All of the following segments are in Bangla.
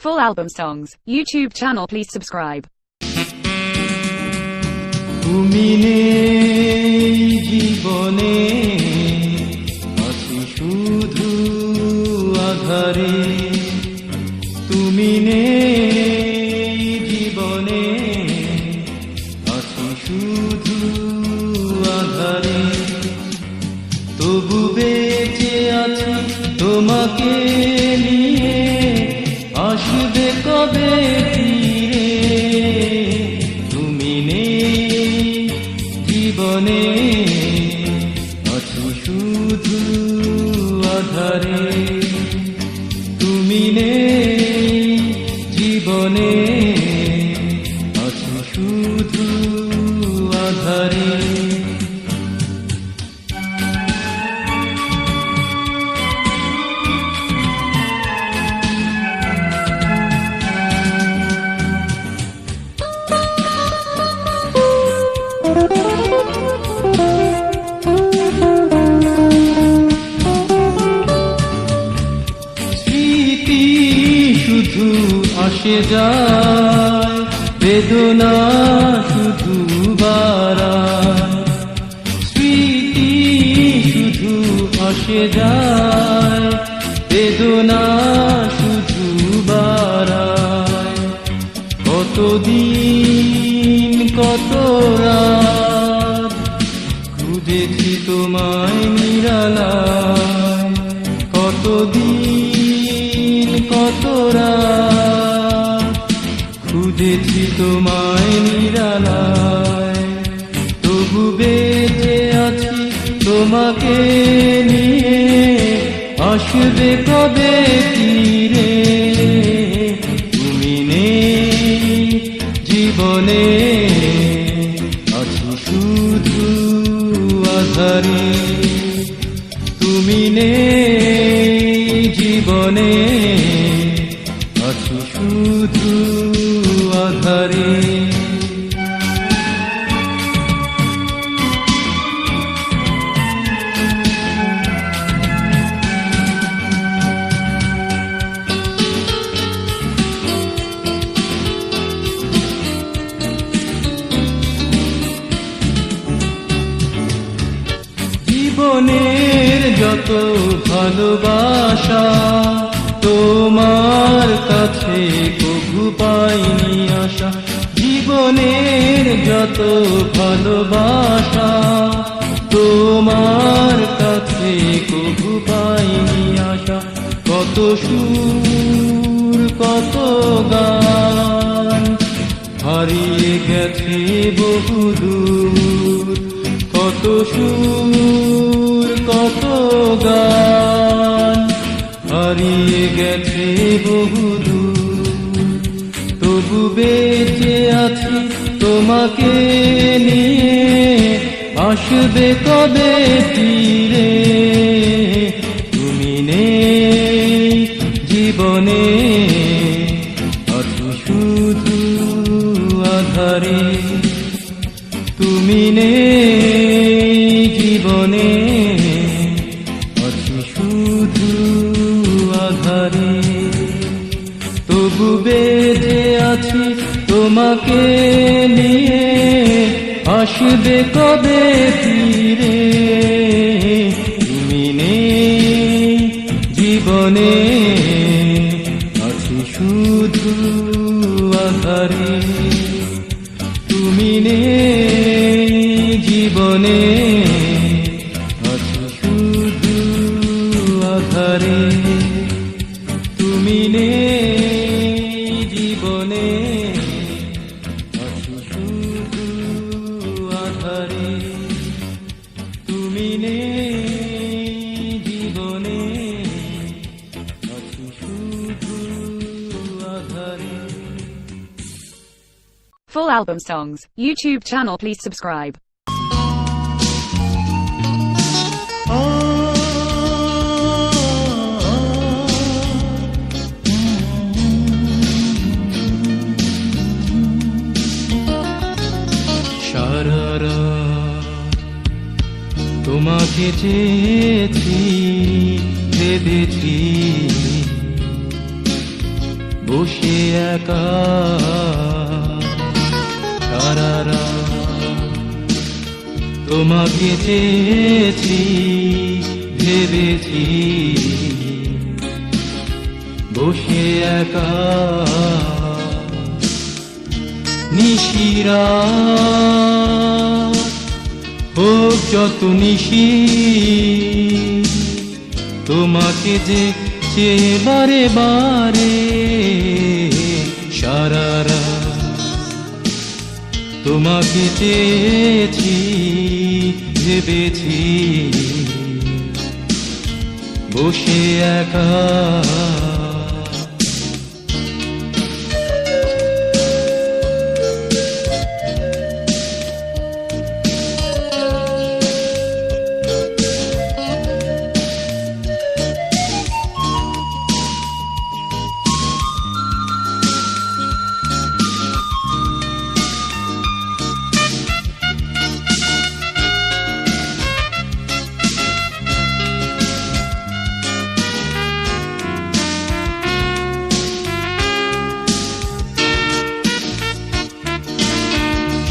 Full album songs, YouTube channel, please subscribe. তুমি নেই জীবনে আছি শুধু আধারে, তুমি নেই জীবনে আছি শুধু আধারে, তবু বেঁচে আছি তোমাকে নিয়ে, আসবে কবে ফিরে, তুমি নেই জীবনে আছি শুধু আধারে, তুমি নেই জীবনে আছি শুধু আধারে। স্মৃতি শুধু আসে যায়, বেদনা শুধু বাড়ায়, স্মৃতি শুধু আসে যায়, বেদনা শুধু বাড়ায়, কতদিন কত রাত খুঁজেছি তোমায় নিরালায়, কতদিন কত রাত খুঁজেছি তোমায় নিরালায়, তবু বেঁচে আছি তোমাকে নিয়ে, আসবে কবে ফিরে, তুমি নেই জীবনে আছি শুধু আধারে, তুমি নেই জীবনে আছি শুধু আধারে। জীবনের যত ভালোবাসা তোমার কাছে কভু পাইনি আশা, জীবনের যত ভালোবাসা তোমার কাছে কভু পাইনি আশা, কত সুর কত গান হারিয়ে গেছে বহুদূর, কত সুর কত গান হারিয়ে গেছে বহুদূর, তবু বেঁচে আছি তোমাকে নিয়ে, আসবে কবে ফিরে, তুমি নেই জীবনে আছি শুধু আধারে, তুমি নেই জীবনে আছি শুধু আধারে, তবু বেঁচে আছি তোমাকে নিয়ে, আসবে কবে ফিরে, তুমি নেই জীবনে আছি শুধু আধারে, তুমি নেই জীবনে আছি শুধু আধারে, তুমি নেই জীবনে আছি শুধু আধারে, তুমি নেই জীবনে আছি শুধু আধারে। Full album songs, YouTube channel, please subscribe. সারা রাত তোমাকে চেয়েছি, ভেবেছি বসে একা সারা রাত তোমাকে চেয়েছি ভেবেছি বসে একা নিশিরা হোক যত নিশি তোমাকে যে চেয়ে বারে বারে সারা রাত তোমাকে চেয়েছি ভেবেছি বসে একা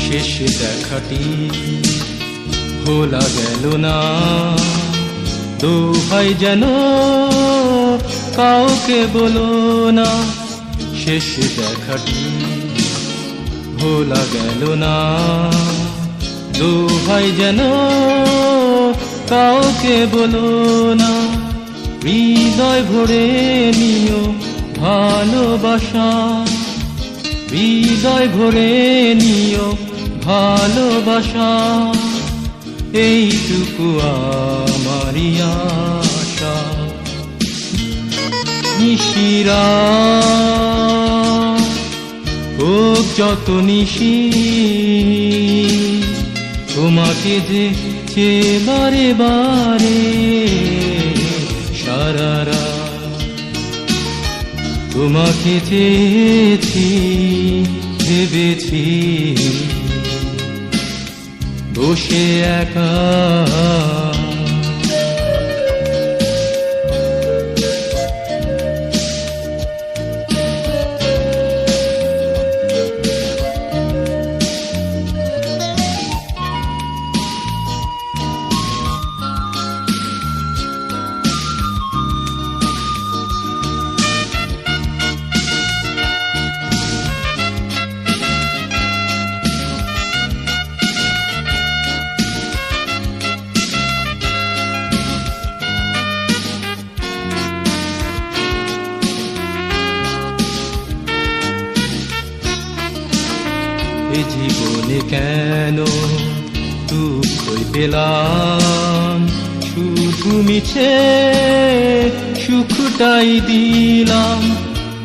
শেষ দেখাটি ভোলা গেল না দোহাই যেন কাউকে বলো না শেষ দেখাটি ভোলা গেল না দোহাই যেন কাউকে বলো না হৃদয় ভরে নিও ভালোবাসা হৃদয় ভরে নিও ভালোবাসা এইটুকু আমারি আশা নিশিরা হোক যত নিশি তোমাকে যে চেয়ে বারে বারে সারা রাত তোমাকে চেয়েছি ভেবেছি বসে একা এ জীবনে কেন দুঃখই পেলাম শুধু মিছে সুখটাই দিলাম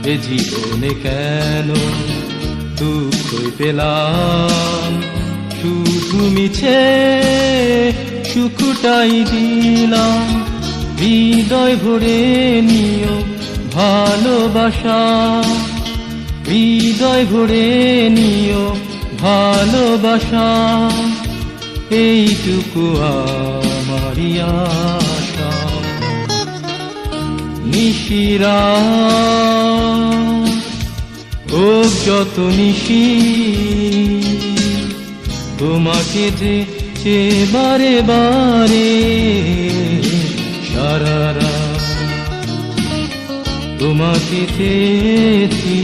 এ জীবনে কেন দুঃখই পেলাম শুধু মিছে সুখটাই দিলাম হৃদয় ভরে নিও ভালোবাসা হৃদয় ভরে নিও ভালোবাসা এইটুকু আমারি আশা নিশিরা হোক যত নিশি তোমাকে যে চেয়ে বারে বারে সারা রাত তোমাকে চেয়েছি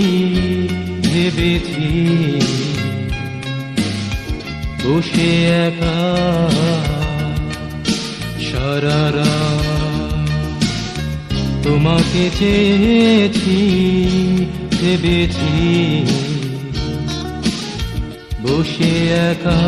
ভেবেছি বসে একা সারা রাত তোমাকে চেয়েছি ভেবেছি বসে একা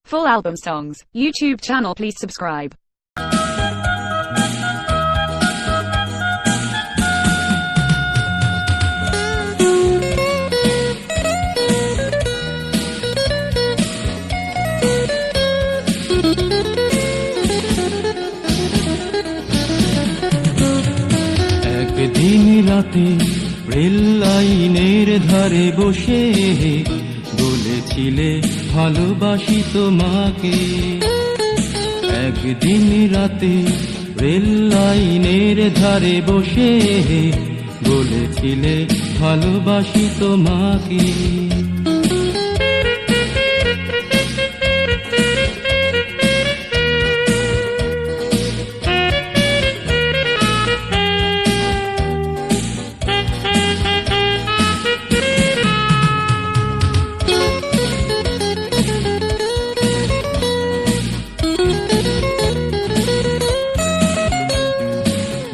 Full album songs, YouTube channel, please subscribe. রাতে রেল লাইনের ধারে বসে বলেছিলে ভালোবাসি তোমাকে। একদিন রাতে রেল লাইনের ধারে বসে বলেছিলে ভালোবাসি তোমাকে।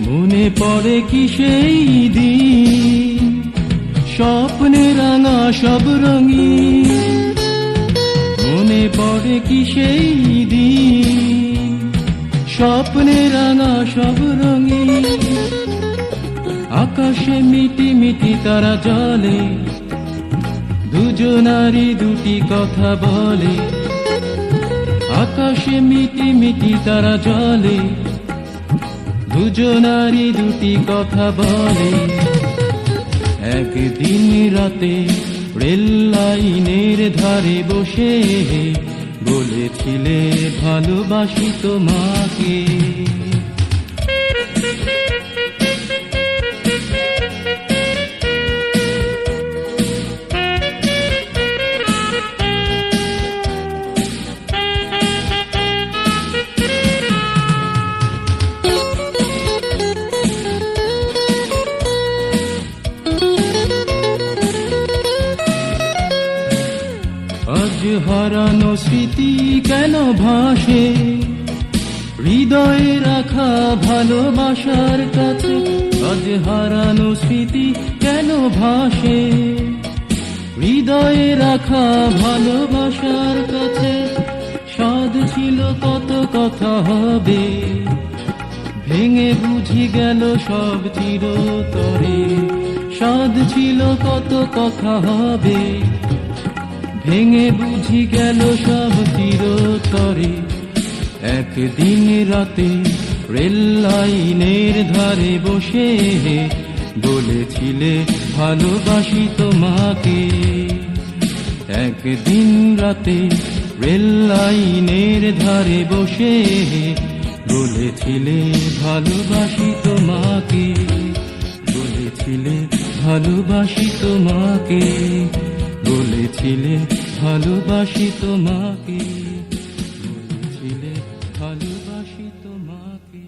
মনে পড়ে কি সেই দিন, স্বপ্নে রাঙা সব রঙিন। মনে পড়ে কি সেই দিন, স্বপ্নে রাঙা সব রঙিন। আকাশে মিটি মিটি তারা জ্বলে, দুজনারই দুটি কথা বলে। আকাশে মিটি মিটি তারা জ্বলে, দুজনারই দুটি কথা বলে। একদিন রাতে রেল লাইনের ধারে বসে বলেছিলে ভালোবাসি তোমাকে। আজ হারানো স্মৃতি কেন ভাসে হৃদয়ে রাখা ভালোবাসার কাছে। আজ হারানো স্মৃতি কেন ভাসে হৃদয়ে রাখা ভালোবাসার কাছে। স্বাদ ছিল কত কথা হবে, ভেঙে বুঝি গেল সব চিরতরে। স্বাদ ছিল কত কথা হবে, ভেঙে বুঝি গেল সব চিরতরে। একদিন রাতে রেল লাইনের ধারে বসে বলেছিলে ভালোবাসি তোমাকে। একদিন রাতে রেল লাইনের ধারে বসে বলেছিলে ভালোবাসি তোমাকে। বলেছিলে ভালোবাসি তোমাকে, বলেছিলে ভালোবাসি তোমাকে, বলেছিলে ভালোবাসি তোমাকে।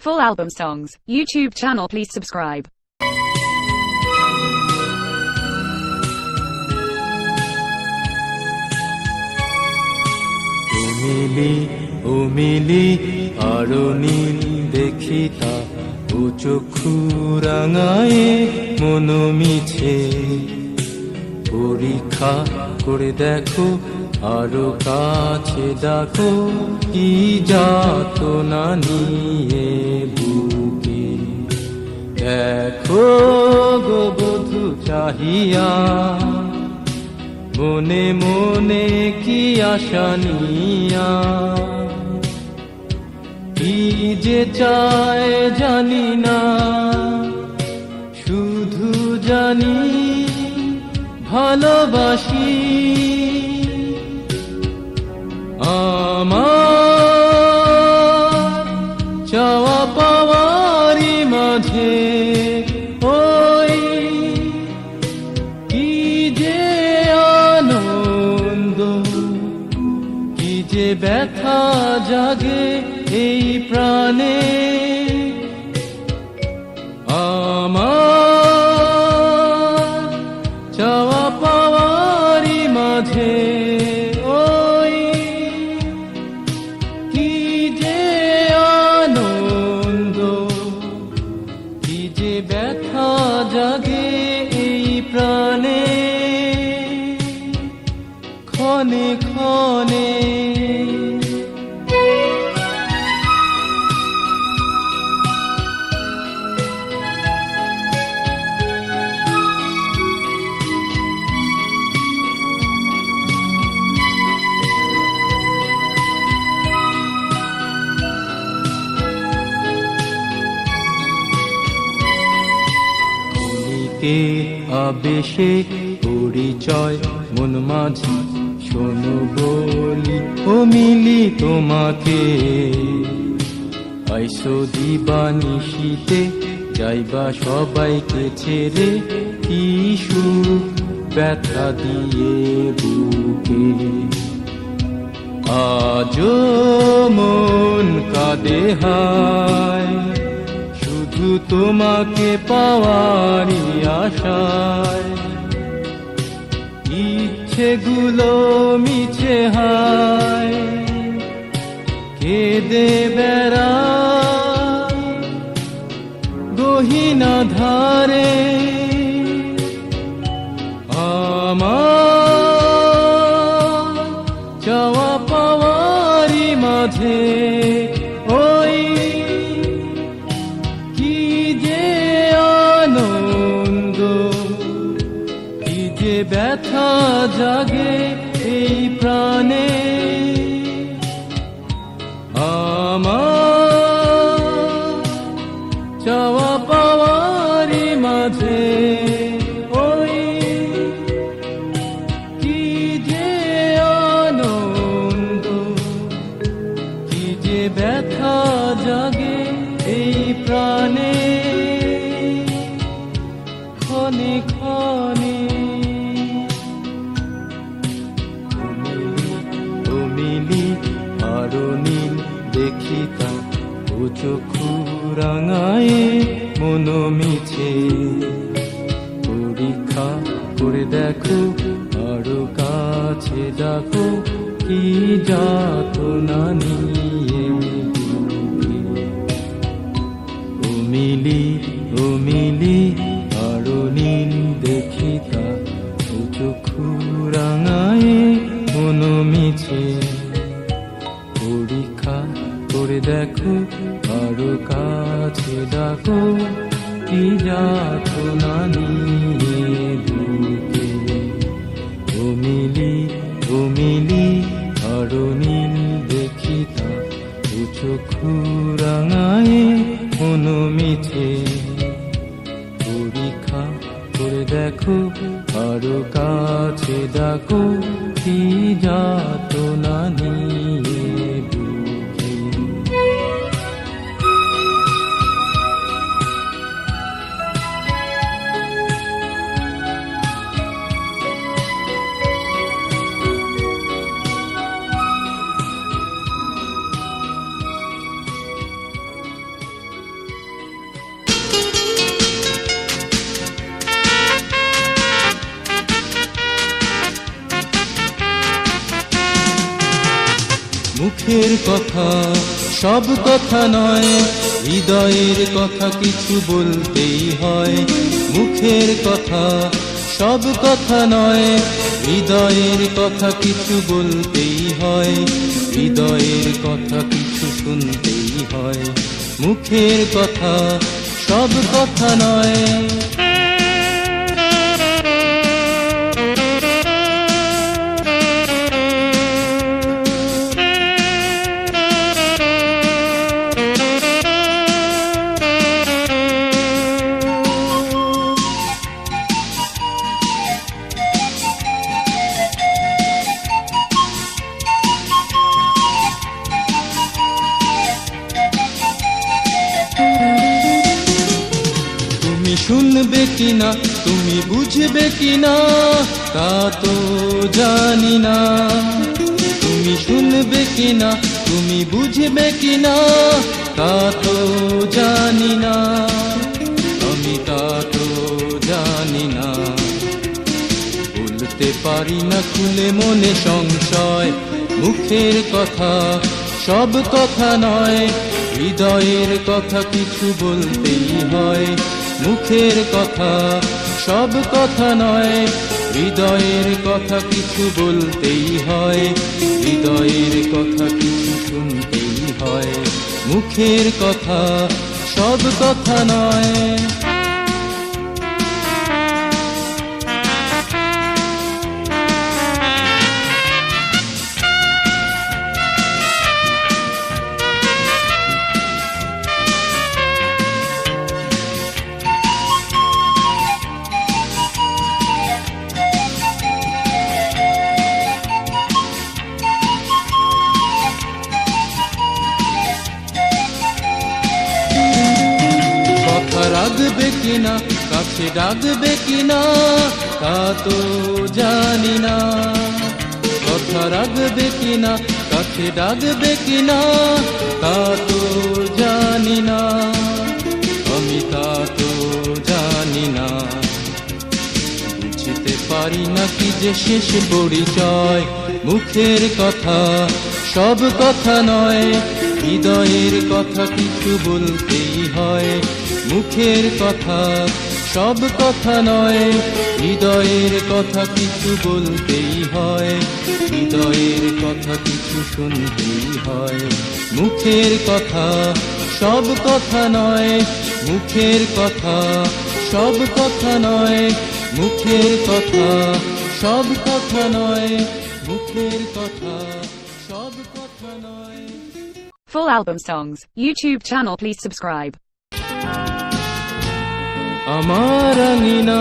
Full album songs, YouTube channel, please subscribe. ও মিলি আরো নীল দেখিতা, ও চক্ষু রাঙায়ে মন মিছে। পরীক্ষা করে দেখো আরো কাছে ডাকো, কি যাতনা নিয়ে বুকে। দেখো গো বধূ চাহিয়া, মনে মনে কি আশা নিয়া। কি যে চায় জানি না, শুধু জানি ভালোবাসি। আমার চাওয়া পাওয়ারই মাঝে ওই কি যে আনন্দ, কি যে ব্যথা জাগে এই প্রাণে। আমার চাওয়া পাওয়ারই মাঝে ওই কি যে আনন্দ, কি যে ব্যথা জাগে এই প্রাণে। ক্ষণে ক্ষণে আবেশে পরিচয় মন মাঝি শোনো বলি ও মিলি তোমাকে আইসো দিবানিশীতে যাইবা সবাইকে ছেড়ে কি সুখ ব্যথা দিয়ে বুকে আজও মন কাঁদে হায় শুধু তোমাকে পাওয়ারই আশায় ইচ্ছেগুলো মিছে হায় কেঁদে বেড়া গহীনা ধারে আমার চাওয়া পাওয়ারই মাঝে ওই কি যে আনন্দ কি যে ব্যথা জাগে এই প্রাণে আমার চাওয়া পাওয়ারই মাঝে ওই কি যে আনন্দ কি যে ব্যথা জাগে এই প্রাণে ক্ষণে ক্ষণে ও মিলি আরো নীল দেখিতা ও চক্ষু রাঙায়ে মন মিছে পরীক্ষা করে দেখো আরো কাছে ডাকো কি যাতনা নিয়ে বুকে। ও মিলি আরো নীল দেখিতা ও চক্ষু রাঙায়ে মন মিছে পরীক্ষা করে দেখো আরো কাছে ডাকো কি যাতনা নিয়ে বুকে। ও মিলি আরো নীল দেখিতা ও চক্ষু রাঙায়ে মন মিছে পরীক্ষা করে দেখো আরো কাছে ডাকো কি যাতনা নিয়ে বুকে। মুখের কথা সব কথা নয়, হৃদয়ের কথা কিছু বলতেই হয়। মুখের কথা সব কথা নয়, হৃদয়ের কথা কিছু বলতেই হয়। হৃদয়ের কথা কিছু শুনতেই হয়। মুখের কথা সব কথা নয়। শুনবে কিনা, তুমি বুঝবে কিনা, তা তো জানি না। তুমি শুনবে কিনা, তুমি বুঝবে কিনা, তা তো জানি না। আমি তা তো জানি না। বলতে পারি না খুলে মনে সংশয়। মুখের কথা সব কথা নয়, হৃদয়ের কথা কিছু বলতেই হয়। মুখের কথা সব কথা নয়, হৃদয়ের কথা কিছু বলতেই হয়। হৃদয়ের কথা কিছু শুনতেই হয়। মুখের কথা সব কথা নয়। কিনা, কাছে ডাকবে কিনা তা তো জানি না। কথা রাখবে কিনা, কাছে ডাকবে কিনা তা তো জানি না, আমি তা তো জানি না। বুঝতে পারি না কি যে শেষ পরিচয়, মুখের কথা সব কথা নয়, হৃদয়ের কথা কিছু বলতেই হয়। মুখের কথা সব কথা নয়, হৃদয়ের কথা কিছু বলতেই হয়, হৃদয়ের কথা কিছু শুনতেই হয়। মুখের কথা সব কথা নয়, মুখের কথা সব কথা নয়, মুখের কথা সব কথা নয়, মুখের কথা সব কথা নয়। Full album songs, YouTube channel, please subscribe. আমার আঙিনা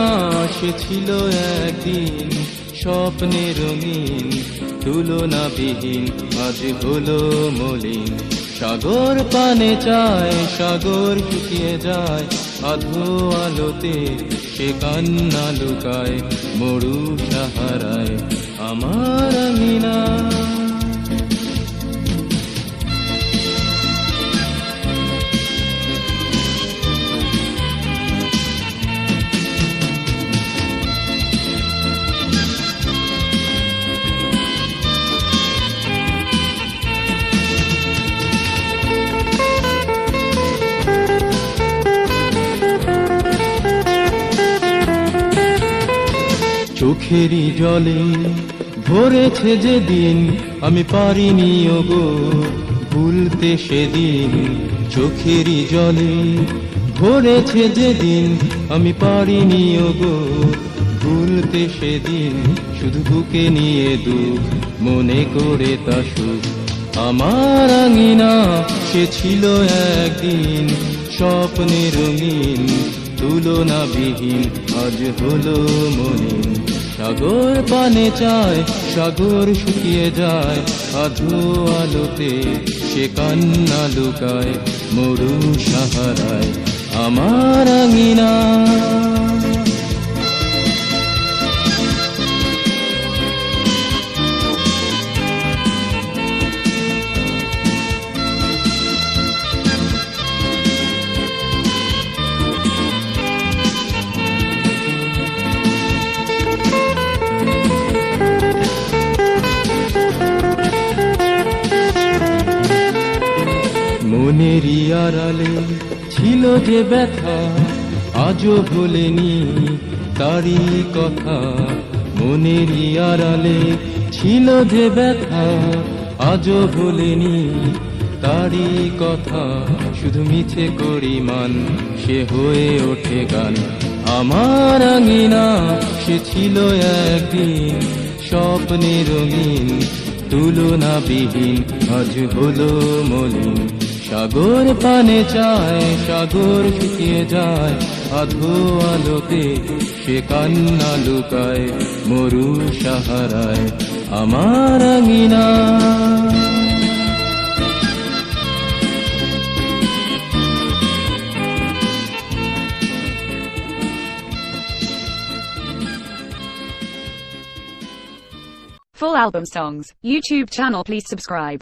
সে ছিল একদিন স্বপ্নে রঙিন, তুলনাবিহীন আজ হলো মলিন। সাগর পানে চায়, সাগর শুকিয়ে যায়, আধো আলোতে সে কান্না লুকায়, মরু সাহারায় আমার আঙিনা। চোখেরই জলে ভরেছে যেদিন, আমি পারিনি ওগো ভুলতে সেদিন। চোখেরই জলে ভরেছে যেদিন, আমি পারিনি ওগো ভুলতে সেদিন। শুধু বুকে নিয়ে দুঃখ, মনে করে তা সুখ। আমার আঙিনা সে ছিল একদিন স্বপ্নে রঙিন, তুলনাবিহীন আজ হলো মলিন। সাগর পানে চায়, সাগর শুকিয়ে যায়, আধো আলোতে সে কান্না লুকায়, মরু সাহারায় আমার আঙিনা। মনেরই আড়ালে ছিল যে ব্যথা, আজও ভোলেনি তারই কথা। মনেরই আড়ালে ছিল যে ব্যথা, আজও ভোলেনি তারই কথা। শুধু মিছে করি মান, সে হয়ে ওঠে গান। আমার আঙিনা সে ছিল একদিন স্বপ্নে রঙিন, তুলনাবিহীন আজ হলো মলিন। সাগর পানে চায়, সাগর শুকিয়ে যায়, আধো আলোতে সে কান্না লুকায়, মরু সাহারায় আমার আঙিনা। Full album songs, YouTube channel, please subscribe.